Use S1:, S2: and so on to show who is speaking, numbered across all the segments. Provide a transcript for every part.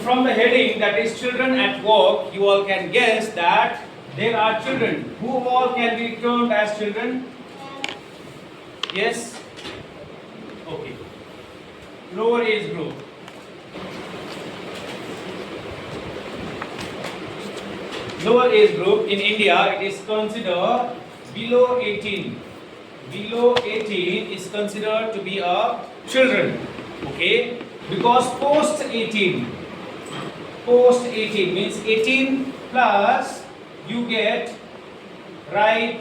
S1: from the heading that is children at work, you all can guess that there are children. Who all can be termed as children? Yes? Okay. Lower age group. Lower age group in India, it is considered below 18. Below 18 is considered to be a children. Okay? Because post 18 means 18 plus you get right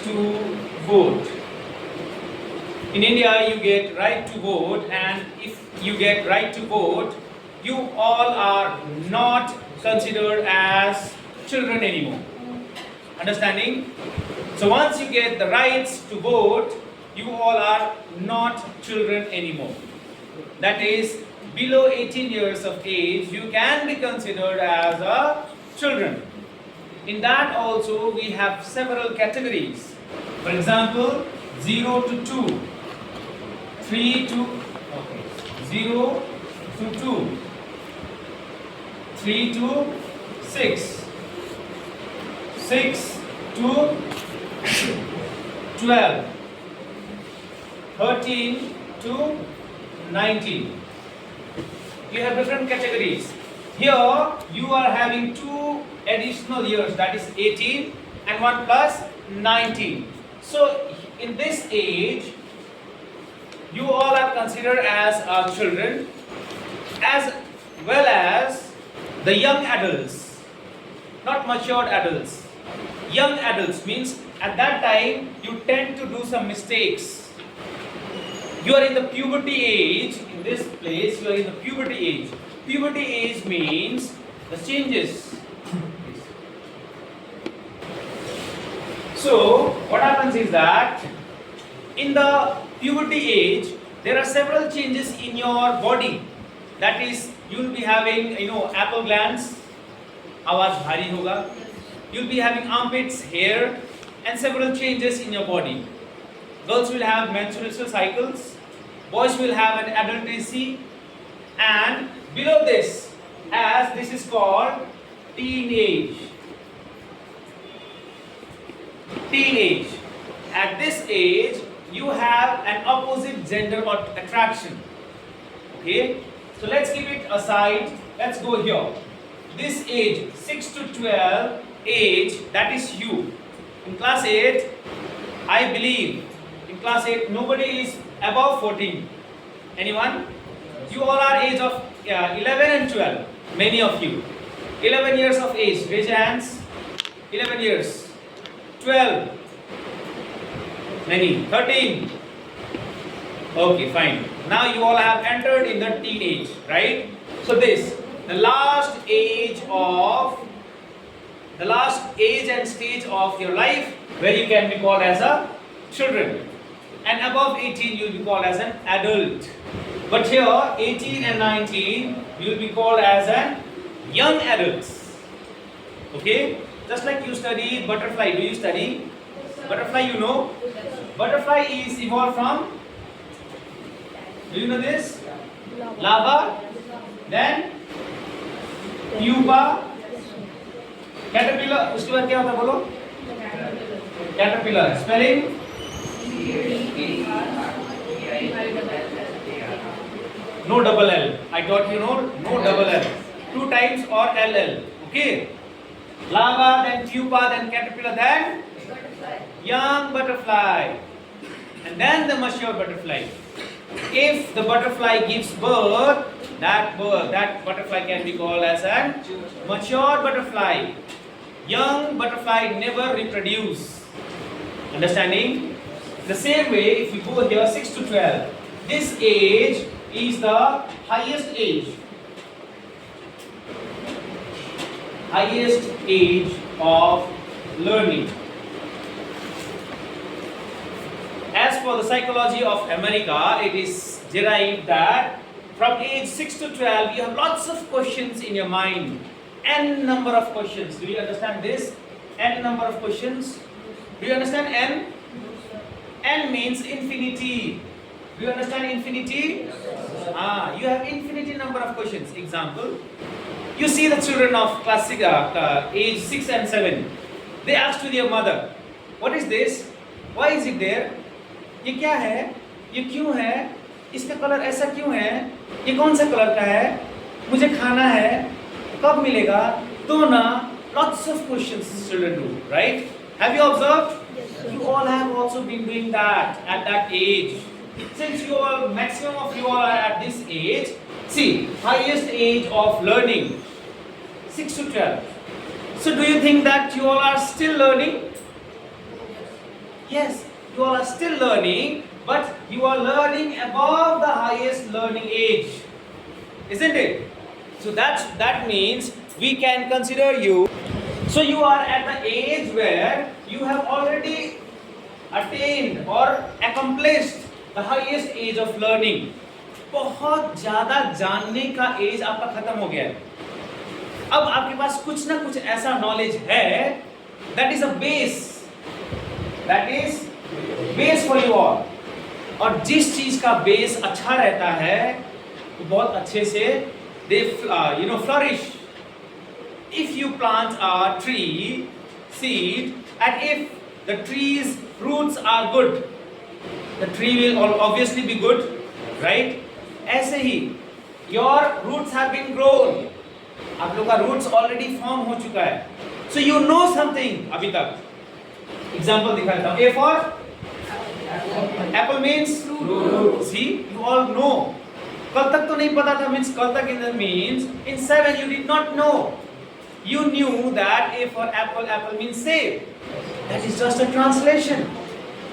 S1: to vote. In India you get right to vote, and if you get right to vote, you all are not considered as children anymore. Understanding? So once you get the rights to vote, you all are not children anymore. That is, below 18 years of age, you can be considered as a children. In that also we have several categories. For example, 0 to 2, 3 to 0 to 2, 3 to 6, 6 to 12, 13 to 19. You have different categories. Here you are having 2 additional years, that is 18 and 1 plus 19. So in this age, you all are considered as children, as well as the young adults, not matured adults. Young adults means at that time you tend to do some mistakes. You are in the puberty age. In this place you are in the puberty age. Puberty age means the changes. So what happens is that in the puberty age there are several changes in your body. That is, you will be having apple glands, आवाज भारी होगा. You will be having armpits, hair, and several changes in your body. Girls will have menstrual cycles. Boys will have an adulteracy, and below this, as this is called teenage. Teenage. At this age, you have an opposite gender or attraction. Okay? So let's keep it aside. Let's go here. This age, 6 to 12 age, that is you. In class 8, I believe, in class 8, nobody is above 14. Anyone? You all are age of 11 and 12. Many of you. 11 years of age. Raise your hands. 11 years. 12. Many. 13. Okay, fine. Now you all have entered in the teenage, right? So this, the last age and stage of your life where you can be called as a children. And above 18 you will be called as an adult. But here 18 and 19 you will be called as an young adults. Okay? Just like you study butterfly. Do you study butterfly? You know? Butterfly is evolved from, do you know this? Larva, then pupa, caterpillar. उसके बाद क्या होता है बोलो? Caterpillar. Spelling? No double L. I taught you no double L. 2 times or LL. Okay? Larva, then pupa, then caterpillar, then young butterfly, and then the mature butterfly. If the butterfly gives birth, that butterfly can be called as a mature butterfly. Young butterfly never reproduce. Understanding? The same way, if you go here 6 to 12, this age is the highest age. Highest age of learning. As for the psychology of America, it is derived that from age 6 to 12, you have lots of questions in your mind. N number of questions. Do you understand this? N number of questions. Do you understand N? N means infinity. Do you understand infinity? You have infinity number of questions. Example, you see the children of class age 6 and 7. They ask to their mother, what is this? Why is it there? ये क्या है? ये क्यों है? इसका colour ऐसा क्यों है? ये कौन सा कलर का है? मुझे खाना है, कब मिलेगा? तो ना, lots of questions children do, right? Have you observed?
S2: Yes, sir.
S1: You all have also been doing that at that age. Since you all, maximum of you all are at this age, see, highest age of learning, 6 to 12. So do you think that you all are still learning? Yes, you all are still learning, but you are learning above the highest learning age, isn't it? So that means we can consider you. So you are at the age where you have already attained or accomplished the highest age of learning. बहुत ज़्यादा जानने का as आपका खत्म हो गया है. अब आपके पास कुछ ना कुछ ऐसा नॉलेज है, that is a base. That is base for you all. और जिस चीज का बेस अच्छा रहता है तो बहुत अच्छे से they flourish. If you plant a tree seed and if the tree's roots are good, the tree will obviously be good, right? ऐसे ही your roots have been grown. आप लोग का roots already form हो चुका है. So you know something अभी तक. Example दिखाता हूँ. A for apple means fruit. See, you all know. कल तक तो नहीं पता था, means कल तक in the means in 7 you did not know. You knew that A for apple means save. That is just a translation.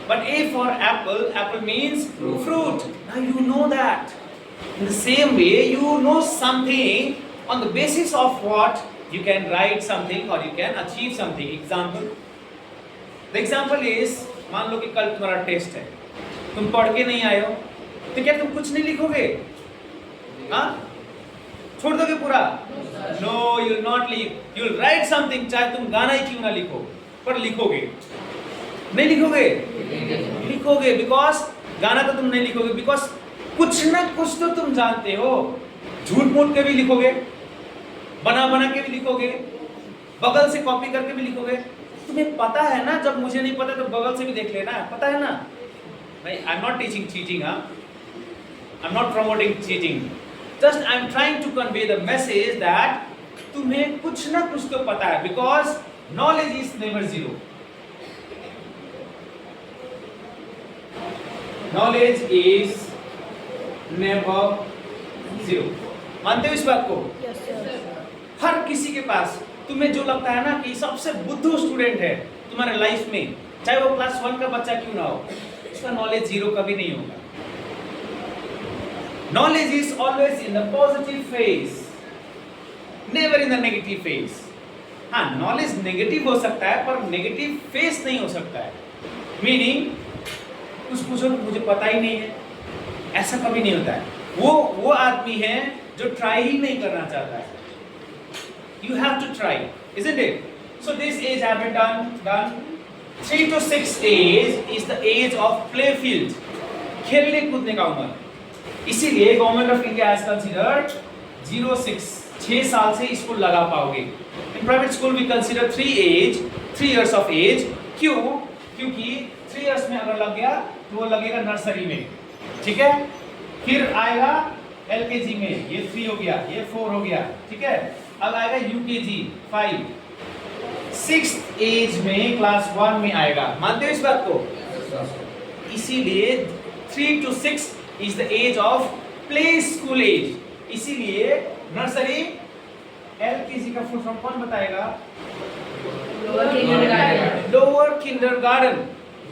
S1: But A for apple means fruit. Now you know that. In the same way, you know something on the basis of what you can write something or you can achieve something. Example. The example is, मान लो कि कल तुम्हारा test है, तुम पढ़ के नहीं आए हो, तो क्या तुम कुछ नहीं लिखोगे? हाँ? छोड़ दोगे पूरा? No, you will not leave. You will write something, चाहे तुम गाना ही क्यों ना लिखो, पर लिखोगे. नहीं लिखोगे? लिखोगे, because गाना तो तुम नहीं लिखोगे, because कुछ ना कुछ तो तुम जानते हो. झूठ मूठ के भी लिखोगे, बना बना के भी लिखोगे, बगल से कॉपी करके भी लिखोगे. तुम्हें पता है ना, जब मुझे नहीं पता तो बगल से भी देख लेना, पता है ना? भाई, I am not teaching cheating, हाँ, I am not promoting cheating, just I am trying to convey the message that तुम्हें कुछ ना कुछ तो पता है, because knowledge is never zero. Knowledge is never zero. मानते हो इस बात को?
S2: Yes, sir.
S1: हर किसी के पास तुम्हें जो लगता है ना कि सबसे बुद्धू स्टूडेंट है तुम्हारे लाइफ में, चाहे वो क्लास 1 का बच्चा क्यों ना हो, उसका नॉलेज जीरो कभी नहीं होगा. Knowledge is always in the positive phase, never in the negative phase. हाँ, नॉलेज नेगेटिव हो सकता है पर नेगेटिव फेस नहीं हो सकता है. मीनिंग कुछ पूछो तो मुझे पता ही नहीं है, ऐसा कभी नहीं होता है. वो आदमी है जो ट्राई ही नहीं करना चाहता है. You have to try, isn't it? So this age have been done. 3 to 6 age is the age of play field, खेलने कूदने का उम्र. इसीलिए government of India has considered 6 साल से स्कूल लगा पाओगे. In private school we consider 3 years of age. क्यों? क्योंकि 3 इयर्स में अगर लग गया तो वो लगेगा नर्सरी में, ठीक है, फिर आएगा एलकेजी में, ये 3 हो गया, ये 4 हो गया, ठीक है, अब आएगा यूकेजी 5, 6th एज में क्लास 1 में आएगा. मानते हो इस बात को? इसीलिए 3 to 6 is the age of play school age. इसीलिए नर्सरी, एलकेजी का फुल फॉर्म कौन बताएगा? Lower kindergarten.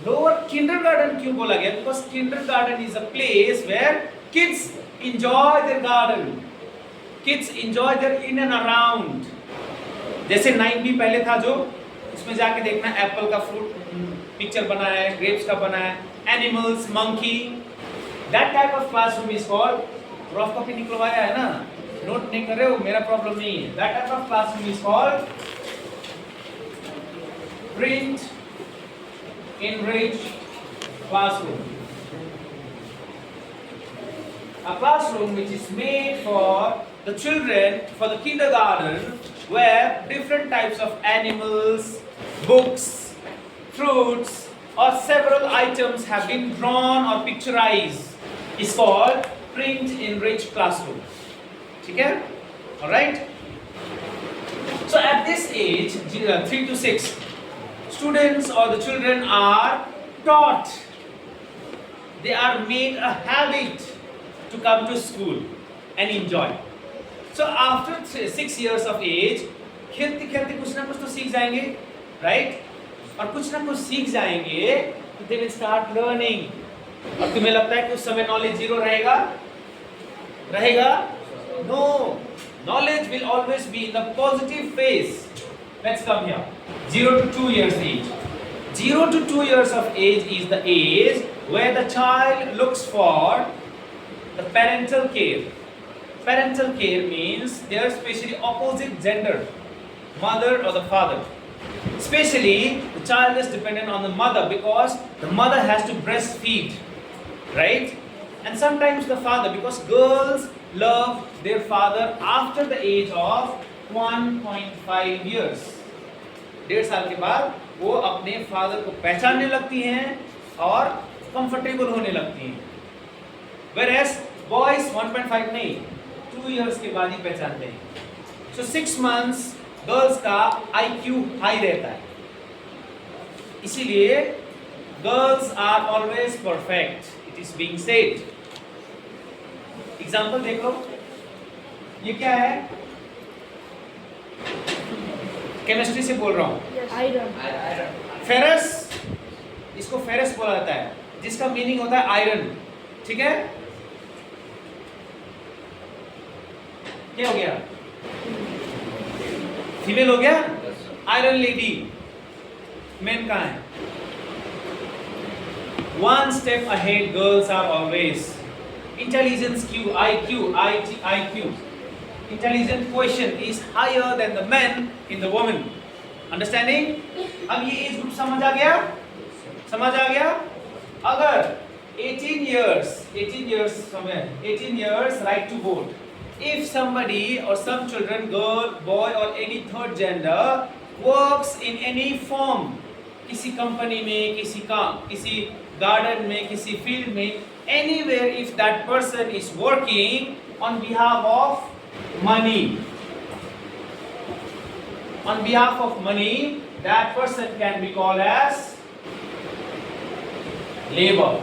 S1: लोअर किंडरगार्टन क्यों बोला गया? Because kindergarten is a place where kids enjoy their garden, kids enjoy their in and around. जैसे 9B पहले था जो, उसमें जाके देखना एप्पल का फ्रूट पिक्चर बना है, ग्रेप्स का बना है, animals, monkey. That type of classroom is called, rough copy निकलवाया है ना, नोट नहीं कर रहे हो, मेरा प्रॉब्लम नहीं है. That type of classroom is called print enriched classroom. a classroom which is made for the children, for the kindergarten, where different types of animals, books, fruits, or several items have been drawn or picturized, is called print enriched classroom. Okay? Alright? So at this age, 3 to 6, students or the children are taught, they are made a habit to come to school and enjoy. So after 6 years of age, खेलते खेलते कुछ ना कुछ तो सीख जाएंगे, right? और कुछ ना कुछ सीख जाएंगे तो they will start learning. और तुम्हें लगता है कि उस समय knowledge zero रहेगा? रहेगा? No. Knowledge will always be in the positive phase. Let's come here. 0 to 2 years age. 0 to 2 years of age is the age where the child looks for the parental care. Parental care means they are especially opposite gender, mother or the father. Especially the child is dependent on the mother because the mother has to breastfeed, right? And sometimes the father, because girls love their father after the age of 1.5 years. 1.5 साल के बाद वो अपने father को पहचानने लगती हैं और कंफर्टेबल होने लगती हैं. Whereas boys 1.5 नहीं, 2 years के बाद ही पहचानते हैं. So 6 months गर्ल्स का IQ हाई रहता है. इसीलिए girls are always perfect. It is being said. Example देख लो. ये क्या है? केमिस्ट्री से बोल रहा हूँ. आयरन. फेरस, इसको फेरस बोला जाता है, जिसका मीनिंग होता है आयरन. ठीक है? क्या हो गया? फीमेल हो गया. Iron lady. मेन कहाँ है? One step ahead, girls are always. Intelligence Q, IQ. Intelligence quotient is higher than the men in the woman. Understanding? अब ये एज ग्रुप समझ आ गया? समझ आ गया? अगर 18 years right to vote. If somebody or some children, girl, boy or any third gender works in any form, किसी company में, किसी गार्डन में, किसी फील्ड में, anywhere, if that person is working on behalf of money, that person can be called as labor.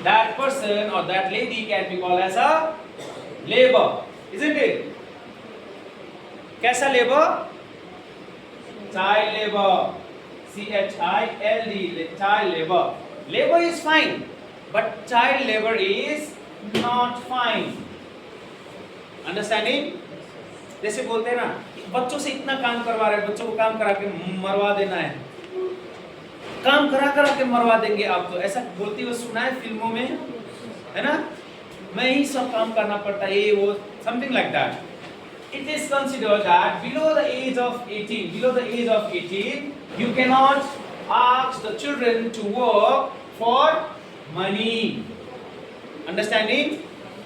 S1: That person or that lady can be called as a labor, isn't it? कैसा labor? Child labor. CHILD, child labor. Labor is fine, but child labor is not fine. Understanding? जैसे बोलते हैं ना, बच्चों से इतना काम करवा रहे हैं, बच्चों को काम करा के मरवा देना है. काम करा के मरवा देंगे आप, तो ऐसा बोलती हुए सुना है फिल्मों में, है ना? मैं ही सब काम करना पड़ता है, ये वो, something like that. It is considered that below the age of 18, you cannot ask the children to work for money. Understanding?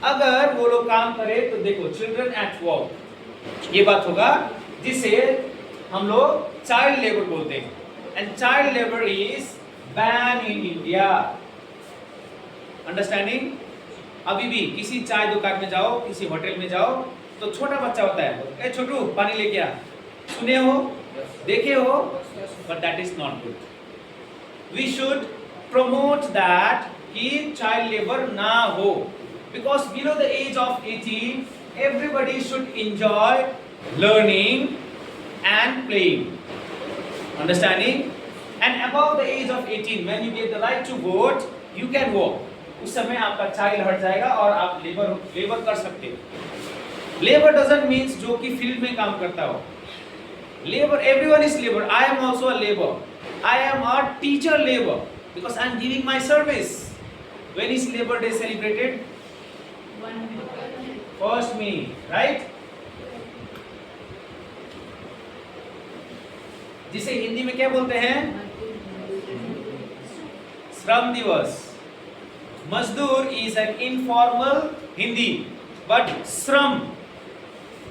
S1: अगर वो लोग काम करे तो देखो, children at work, ये बात होगा जिसे हम लोग child labor बोलते हैं. And child labor is banned in India. Understanding? अभी भी किसी चाय दुकान में जाओ, किसी होटल में जाओ, तो छोटा बच्चा होता है, ए छोटू पानी लेके आ. सुने हो, देखे हो, but that is not good. We should promote that कि child labor ना हो, because below the age of 18, everybody should enjoy learning and playing. Understanding? And above the age of 18, when you get the right to vote, you can work. उस समय आपका child हट जाएगा और आप labor कर सकते हो. Labor doesn't means जो कि फील्ड में काम करता हो. Labor, everyone is labor. I am also a labor. I am a teacher labor because I am giving my service. When is Labor Day celebrated? 1st May, right? जिसे हिंदी में क्या बोलते हैं? श्रम दिवस. Mazdoor is an informal Hindi, but Shram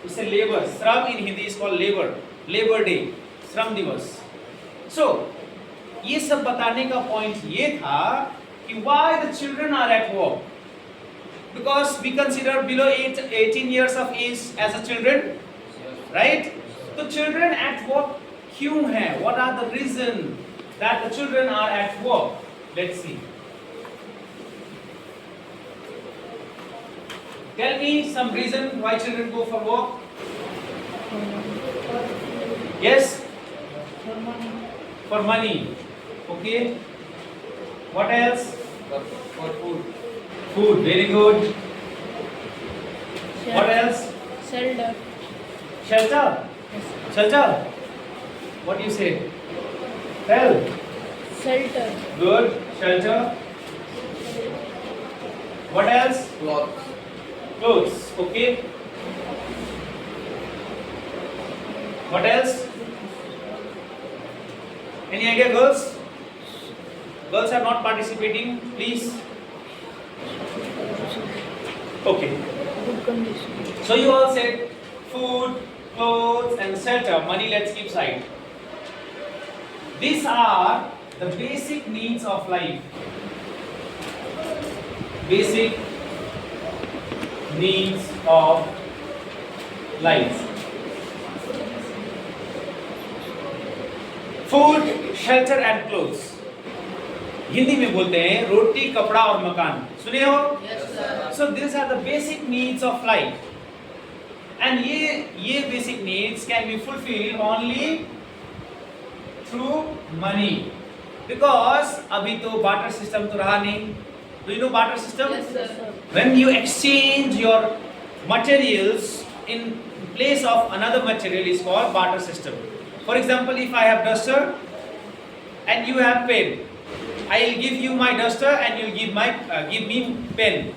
S1: is a labor. Shram in Hindi is called labor. Labor Day, Shram Divas. So, ये सब बताने का पॉइंट ये था कि why the children are at work. Because we consider below 18 years of age as a children, right? So children at work क्यों हैं? What are the reason that the children are at work? Let's see. Tell me some reason why children go for work. Yes? For money. Okay. What else?
S2: For food.
S1: Food. Very good. What else?
S3: Shelter.
S1: Shelter.
S3: Yes.
S1: Shelter. What do you say? Tell.
S3: Shelter.
S1: Good. Shelter. What else?
S2: Clothes.
S1: Clothes. Okay. What else? Any idea, girls? Girls are not participating, please. Okay.
S3: Good condition.
S1: So you all said food, clothes, and shelter. Money, let's keep side. These are the basic needs of life. Basic needs of life. Food, shelter and clothes. Hindi में बोलते हैं रोटी, कपड़ा और मकान. सुने हो?
S2: Yes, sir.
S1: So these are the basic needs of life. And ये basic needs can be fulfilled only through money. Because अभी तो barter system तो रहा नहीं. Do you know barter system?
S2: Yes, sir.
S1: When you exchange your materials in place of another material is called barter system. For example, if I have duster and you have pen, I will give you my duster and you will give me pen.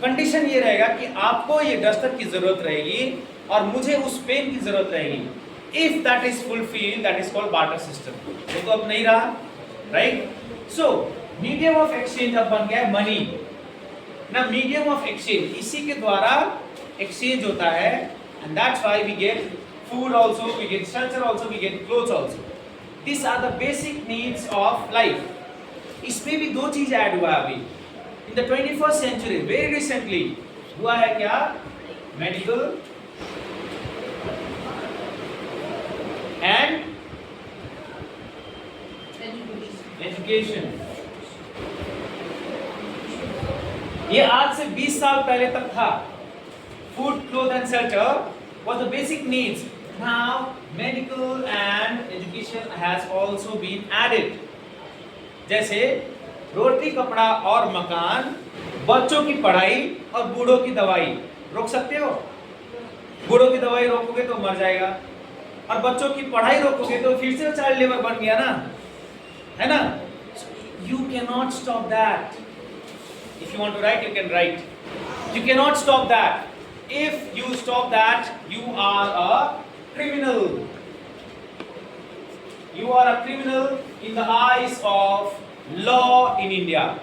S1: Condition ये रहेगा कि आपको ये duster की जरूरत रहेगी और मुझे उस पेन की जरूरत रहेगी. If that is fulfilled, that is called barter system. वो तो अब नहीं रहा, right? So medium of exchange अब बन गया है money. ना medium of exchange इसी के द्वारा exchange होता है, and that's why we get food also, we get shelter also, we get clothes also. These are the basic needs of life. इसमें भी दो चीज ऐड हुआ है अभी. In the 21st century, very recently, हुआ है क्या? Medical and education. ये आज से 20 साल पहले तक था. Food, clothes and shelter was the basic needs. Now, medical and education has also been added. जैसे रोटी, कपड़ा और मकान, बच्चों की पढ़ाई और बूढ़ों की दवाई. रोक सकते हो? बूढ़ों की दवाई रोकोगे तो मर जाएगा, और बच्चों की पढ़ाई रोकोगे तो फिर से चाइल्ड लेबर बन गया ना, है ना? You cannot stop that. If you want to write, you can write. You cannot stop that. If you stop that, you are a criminal. You are a criminal in the eyes of law in India.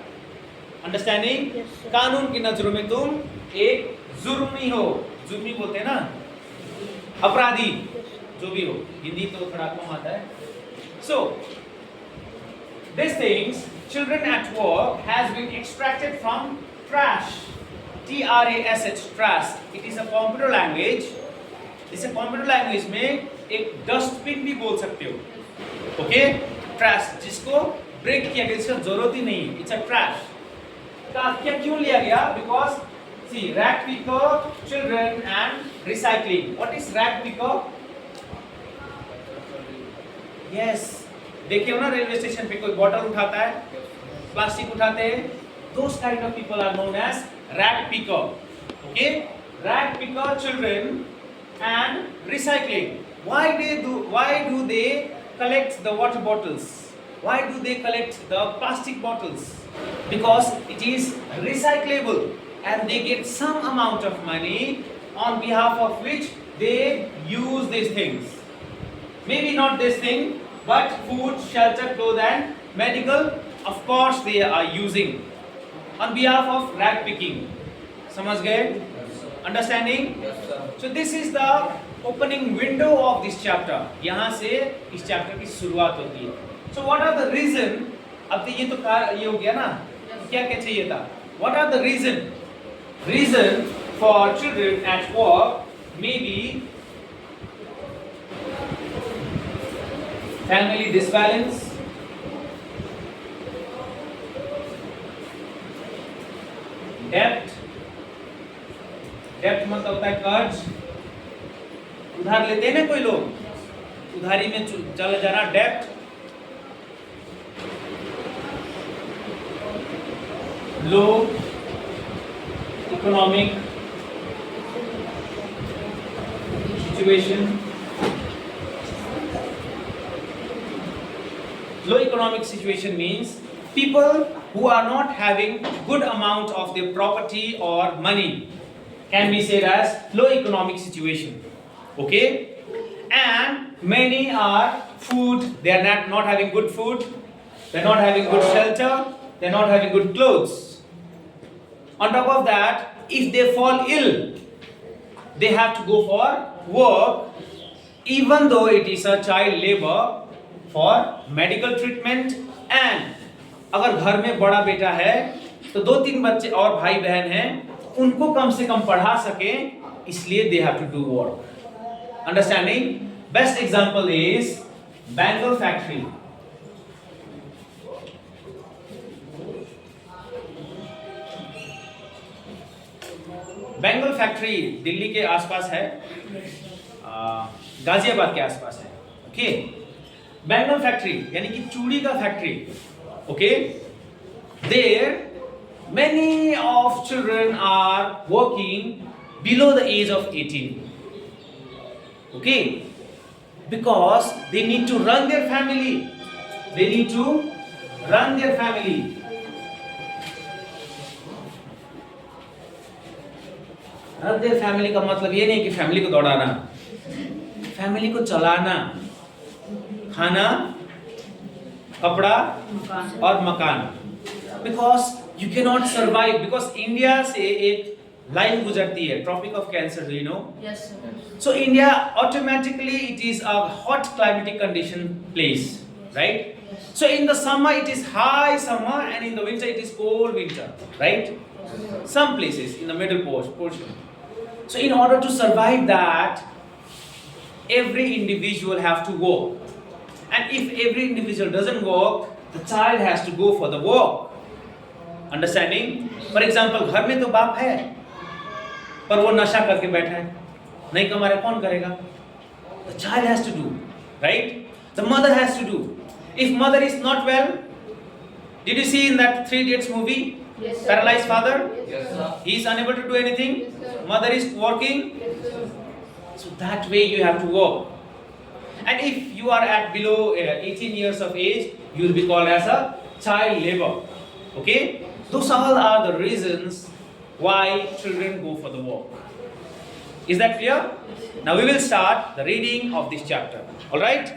S1: Understanding?
S3: Yes, sir.
S1: कानून की नजरों में तुम एक जुर्मी हो. जुर्मी बोलते हैं ना, अपराधी, जो भी हो. हिंदी तो थोड़ा कम आता है. So, these things, children at work has been extracted from trash. TRASH, trash. It is a computer language. इसे कंप्यूटर लैंग्वेज में एक डस्टबिन भी बोल सकते हो. ओके, ट्रैश जिसको ब्रेक किया गया, इसका जरूरत ही नहीं. It's a trash. क्या क्यों लिया गया? Because see rag picker, children and recycling. What is rag picker? Yes, देखिए हो ना रेलवे स्टेशन पे कोई बॉटल उठाता है, प्लास्टिक उठाते हैं. Those kind of people are known as rag picker. Okay, rag picker, children and recycling. Why do they collect the water bottles? Why do they collect the plastic bottles? Because it is recyclable and they get some amount of money on behalf of which they use these things. Maybe not this thing, but food, shelter, clothes and medical, of course they are using. on behalf of rag picking. समझ गए? Understanding?
S2: Yes, sir.
S1: So this is the opening window of this chapter. यहाँ से इस chapter की शुरुआत होती है. So what are the reason? अब तो ये हो गया ना? क्या क्या चाहिए था? What are the reason? Reason for children at work may be family disbalance, debt मतलब होता है कर्ज, उधार लेते हैं ना कोई लोग, उधारी में चला जाना, डेप्ट, low economic situation. Low economic situation means people who are not having good amount of their property or money can be said as low economic situation. Okay? And many are food, they are not having good food, they are not having good shelter, they are not having good clothes. On top of that, if they fall ill, they have to go for work, even though it is a child labor, for medical treatment. And अगर घर में बड़ा बेटा है तो 2-3 बच्चे और भाई बहन हैं, उनको कम से कम पढ़ा सके, इसलिए they have to do work. Understanding? Best example is Bengal factory. Bengal factory Delhi के आसपास है, गाजियाबाद के आसपास है. ओके, बेंगल फैक्ट्री यानी कि चूड़ी का factory. Okay, there many of children are working below the age of 18. Okay, because they need to run their family, they need to run their family. Run their family का मतलब ये नहीं कि family को दौड़ाना, फैमिली को चलाना, खाना, कपड़ा और मकान. Because you can not survive, because India से एक लाइन गुजरती है, tropic of cancer, do you know?
S3: Yes, sir.
S1: So India automatically it is a hot climatic condition place, right? So in the summer it is high summer and in the winter it is cold winter, right? Some places in the middle portion. So in order to survive that, every individual have to work. And if every individual doesn't work, the child has to go for the work. Understanding? For example, घर में तो बाप है, पर वो नशा करके बैठा है, नहीं कमा रहा, कौन करेगा? The child has to do, right? The mother has to do. If mother is not well, did you see in that Three Idiots movie?
S3: Yes, sir.
S1: Paralyzed father?
S2: Yes, sir.
S1: He is unable to do anything.
S3: Yes, sir.
S1: Mother is working.
S3: Yes, sir.
S1: So that way you have to work. And if you are at below 18 years of age, you will be called as a child labor. Okay? Those all are the reasons why children go for the work. Is that clear? Now we will start the reading of this chapter. All right?